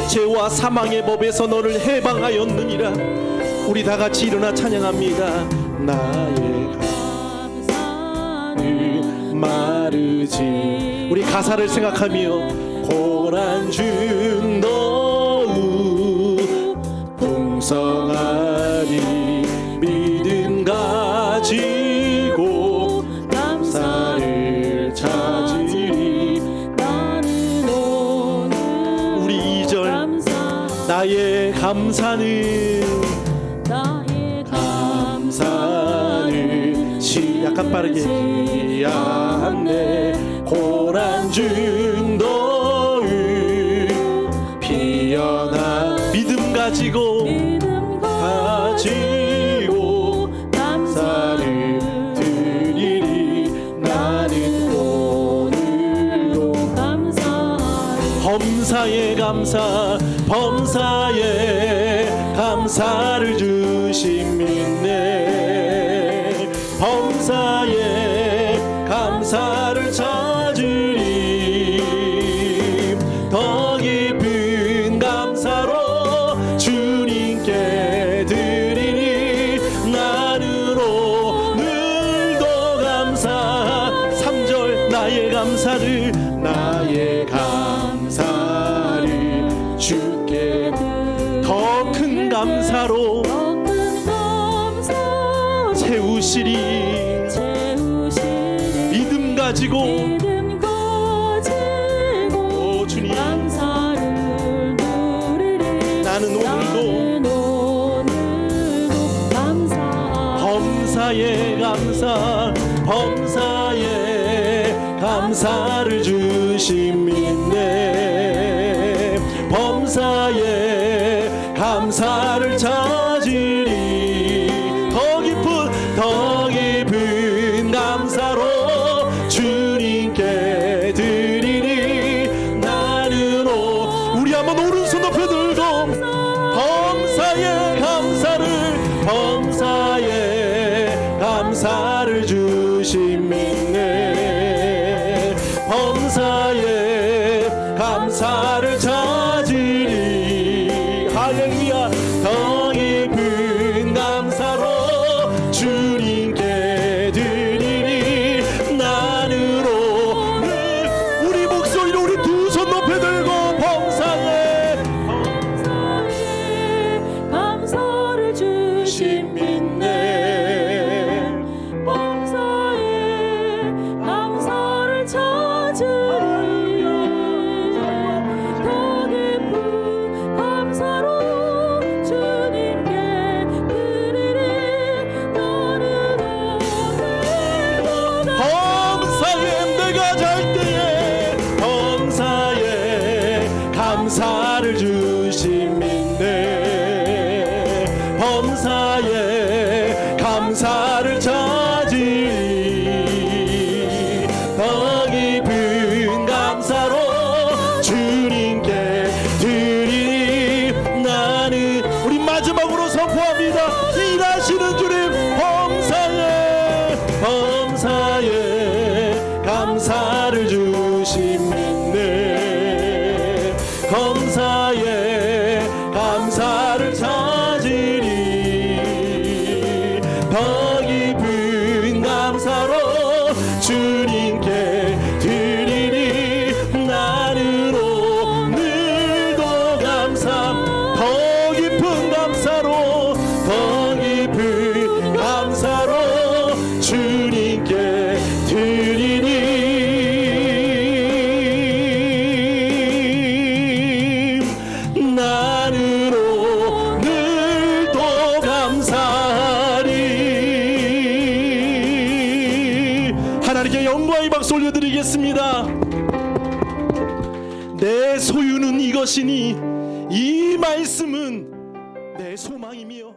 죄와 사망의 법에서 너를 해방하였느니라. 우리 다 같이 일어나 찬양합니다. 나의 감사는 마르지. 우리 가사를 생각하며 고난 중도우 풍성하리 믿음 가지고 감사를 찾으리. 나는 오늘 우리 2절 나의 감사는 나의 감사는 약간 빠르게 않네. 고난 중도우 피어나 믿음 가지고 믿음 가지고 감사를 드리리. 나는 오늘도 범사에 감사 범사에 감사를 주심 믿네. 범사에 감사를 찾으리. 더 깊은 감사로 주님께 드리니. 나는 오늘도 감사. 3절 나의 감사를 주께 더 큰 감사로 채우시리. 믿음 가지고 오 주님 감사를 누리리. 나는 오늘도 범사에 감사 범사에 감사를 주심 믿네. 범사에 감사를 찾으리. 더 깊은 감사로 주님께 드리니. 나는 우리 한번 오른손 높여 들고 범사에 감사를 주심 믿네. 범사에 감사를 찾으리. 할렐루야. 더 깊은 감사로 주님께 드리니. 나는 오늘 우리 목소리로 우리 두 손 높여 들고 범사에 감사를 주심 믿네. 범사에 감사를 찾으리. 더 깊은 감사로 주님께 드리리. 나는 오늘도 범사에 내가 잘 때에 범사에 감사를 주심 믿네. 범사에 감사를 찾으리. 더 깊은 감사로 주님께 드리니. 나는 우리 마지막으로 선포합니다. 일하시는 주님 범사에 감사를 주심 믿네. 범사에 감사를 찾으리. 더 깊은 감사로 주님께 드리니. 나는 오늘도 감사 더 깊은 감사로 더 깊은 감사로 주님께 드리니. 나는 오늘도 감사하리. 하나님께 영광의 박수 올려드리겠습니다. 내 소유는 이것이니 이 말씀은 내 소망이며